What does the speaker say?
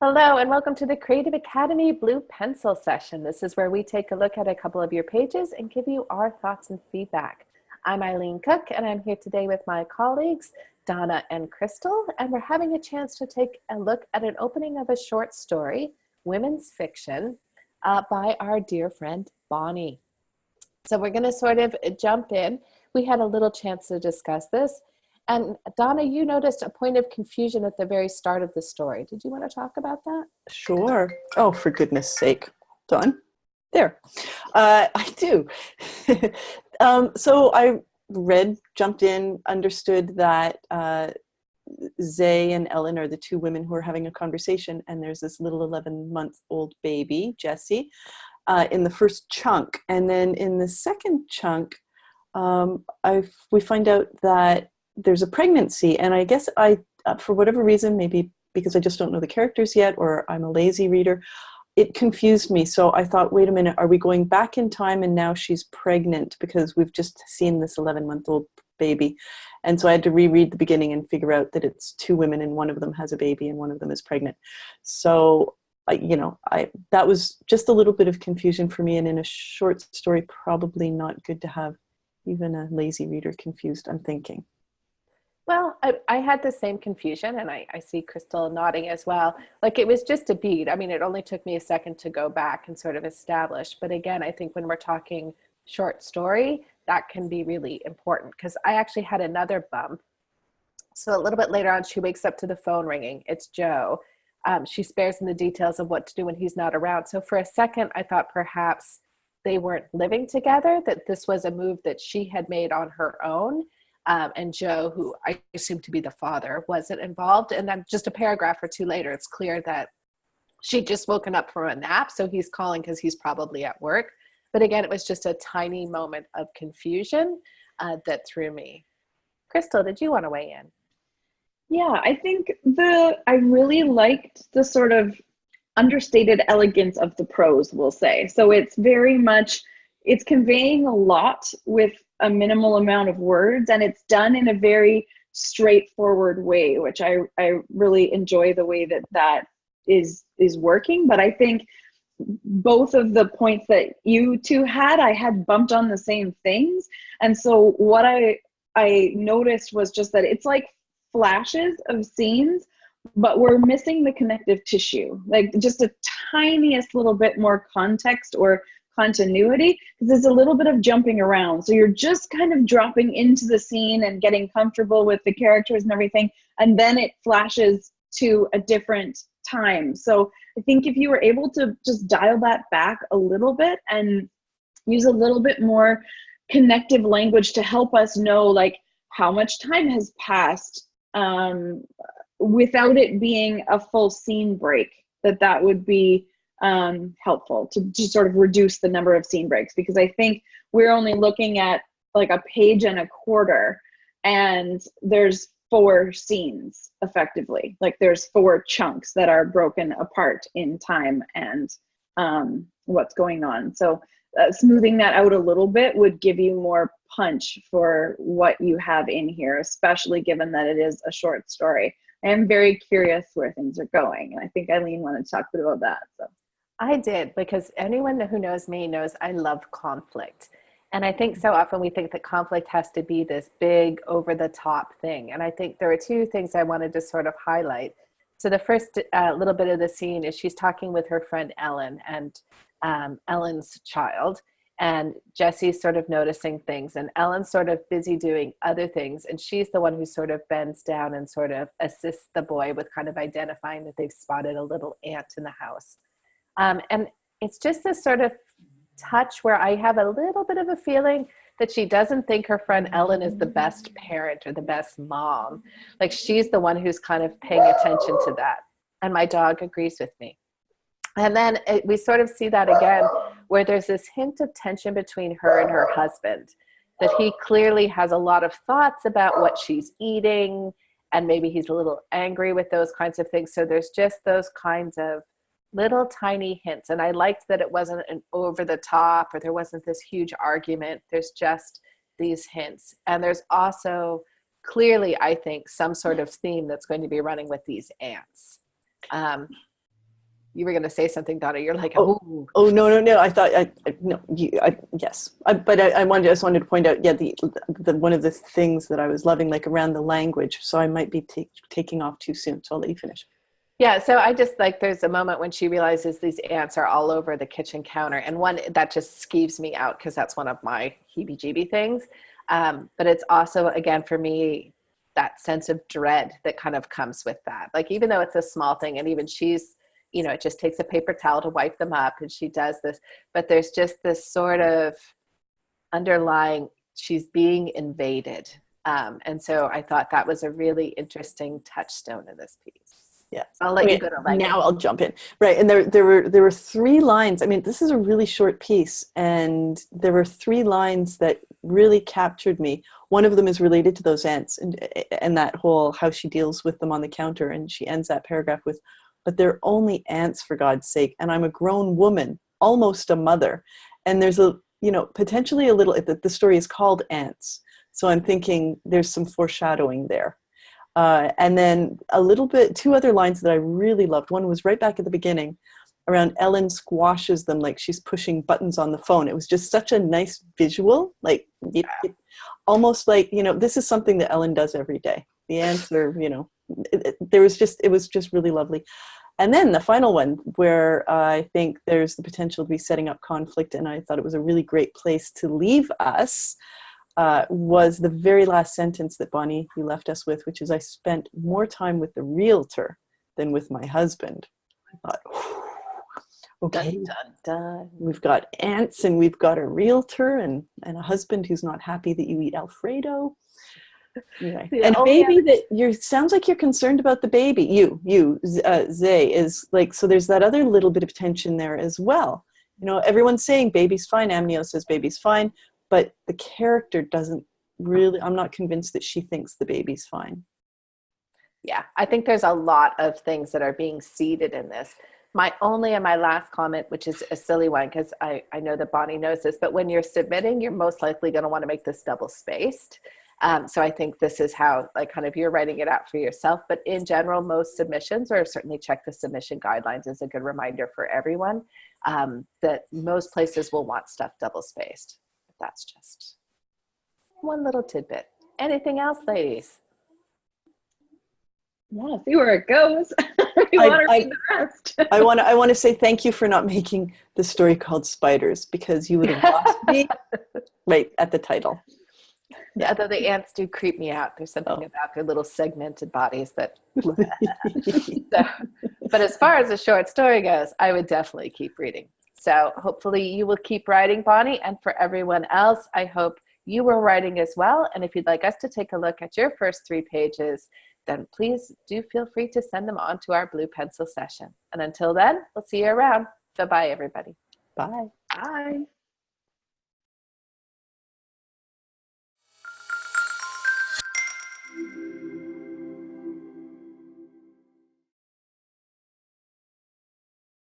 Hello, and welcome to the Creative Academy Blue Pencil session. This is where we take a look at a couple of your pages and give you our thoughts and feedback. I'm Eileen Cook, and I'm here today with my colleagues, Donna and Crystal, and we're having a chance to take a look at an opening of a short story, women's fiction, by our dear friend, Bonni. So we're going to sort of jump in. We had a little chance to discuss this. And Donna, you noticed a point of confusion at the very start of the story. Did you want to talk about that? Sure. Oh, for goodness sake. Done. There. I do. So I read, jumped in, understood that Zay and Ellen are the two women who are having a conversation, and there's this little 11-month-old baby, Jessie, in the first chunk. And then in the second chunk, we find out that there's a pregnancy, and I guess for whatever reason, maybe because I just don't know the characters yet, or I'm a lazy reader, it confused me. So I thought, wait a minute, are we going back in time and now she's pregnant because we've just seen this 11-month-old baby? And so I had to reread the beginning and figure out that it's two women and one of them has a baby and one of them is pregnant. So that was just a little bit of confusion for me, and in a short story, probably not good to have even a lazy reader confused, I'm thinking. Well, I had the same confusion, and I see Crystal nodding as well. Like, it was just a beat. I mean, it only took me a second to go back and sort of establish. But again, I think when we're talking short story, that can be really important, because I actually had another bump. So a little bit later on, she wakes up to the phone ringing. It's Joe. She spares him the details of what to do when he's not around. So for a second, I thought perhaps they weren't living together, that this was a move that she had made on her own. And Joe, who I assume to be the father, wasn't involved. And then just a paragraph or two later, it's clear that she'd just woken up from a nap, so he's calling because he's probably at work. But again, it was just a tiny moment of confusion that threw me. Crystal, did you want to weigh in? Yeah, I think I really liked the sort of understated elegance of the prose, we'll say. So it's very much, it's conveying a lot with a minimal amount of words, and it's done in a very straightforward way, which I really enjoy the way that is working. But I think both of the points that you two had, I had bumped on the same things. And so what I noticed was just that it's like flashes of scenes, but we're missing the connective tissue, like just a tiniest little bit more context or continuity, because there's a little bit of jumping around. So you're just kind of dropping into the scene and getting comfortable with the characters and everything, and then it flashes to a different time. So I think if you were able to just dial that back a little bit and use a little bit more connective language to help us know like how much time has passed, without it being a full scene break, that would be helpful to sort of reduce the number of scene breaks, because I think we're only looking at like a page and a quarter, and there's 4 scenes effectively. Like there's 4 chunks that are broken apart in time and what's going on. So smoothing that out a little bit would give you more punch for what you have in here, especially given that it is a short story. I am very curious where things are going, and I think Eileen wanted to talk a bit about that. So. I did, because anyone who knows me knows I love conflict. And I think so often we think that conflict has to be this big over-the-top thing. And I think there are 2 things I wanted to sort of highlight. So the first little bit of the scene is she's talking with her friend Ellen and Ellen's child. And Jessie's sort of noticing things, and Ellen's sort of busy doing other things. And she's the one who sort of bends down and sort of assists the boy with kind of identifying that they've spotted a little ant in the house. And it's just this sort of touch where I have a little bit of a feeling that she doesn't think her friend Ellen is the best parent or the best mom. Like she's the one who's kind of paying attention to that. And my dog agrees with me. And then we sort of see that again, where there's this hint of tension between her and her husband, that he clearly has a lot of thoughts about what she's eating, and maybe he's a little angry with those kinds of things. So there's just those kinds of little tiny hints. And I liked that it wasn't an over the top, or there wasn't this huge argument. There's just these hints. And there's also clearly, I think, some sort of theme that's going to be running with these ants. you were going to say something, Donna. You're like, Oh, oh. oh no. I thought no. Yes. But I just wanted to point out, yeah, the one of the things that I was loving, like around the language. So I might be taking off too soon. So I'll let you finish. Yeah, so I just like there's a moment when she realizes these ants are all over the kitchen counter, and one that just skeeves me out because that's one of my heebie-jeebie things. But it's also, again, for me, that sense of dread that kind of comes with that. Like, even though it's a small thing, and even she's, it just takes a paper towel to wipe them up, and she does this, but there's just this sort of underlying, she's being invaded. And so I thought that was a really interesting touchstone in this piece. Yeah. I'll let you go to language. Now I'll jump in. Right. And there were 3 lines. I mean, this is a really short piece, and there were 3 lines that really captured me. One of them is related to those ants and that whole how she deals with them on the counter. And she ends that paragraph with, "But they're only ants, for God's sake. And I'm a grown woman, almost a mother." And there's potentially a little, the story is called Ants. So I'm thinking there's some foreshadowing there. And then a little bit, 2 other lines that I really loved. One was right back at the beginning around Ellen squashes them like she's pushing buttons on the phone. It was just such a nice visual, like it almost like, this is something that Ellen does every day. The answer, it was just really lovely. And then the final one where I think there's the potential to be setting up conflict, and I thought it was a really great place to leave us, was the very last sentence that Bonni, you left us with, which is, "I spent more time with the realtor than with my husband." I thought, okay, Dun, dun, dun. We've got ants and we've got a realtor and a husband who's not happy that you eat Alfredo. Anyway. And a baby that sounds like you're concerned about the baby. Zay, is like, so there's that other little bit of tension there as well. Everyone's saying baby's fine. Amnio says baby's fine. But the character doesn't really, I'm not convinced that she thinks the baby's fine. Yeah, I think there's a lot of things that are being seeded in this. My last comment, which is a silly one, because I know that Bonni knows this, but when you're submitting, you're most likely going to want to make this double spaced. So I think this is how, like, kind of you're writing it out for yourself. But in general, most submissions, or certainly check the submission guidelines, is a good reminder for everyone that most places will want stuff double spaced. That's just one little tidbit. Anything else, ladies? Yeah, see where it goes. We want to read the rest. I want to say thank you for not making the story called Spiders, because you would have lost me right at the title. Yeah, though the ants do creep me out. There's something about their little segmented bodies that. But as far as a short story goes, I would definitely keep reading. So hopefully you will keep writing, Bonni. And for everyone else, I hope you were writing as well. And if you'd like us to take a look at your first 3 pages, then please do feel free to send them on to our Blue Pencil session. And until then, we'll see you around. Bye-bye, everybody. Bye. Bye.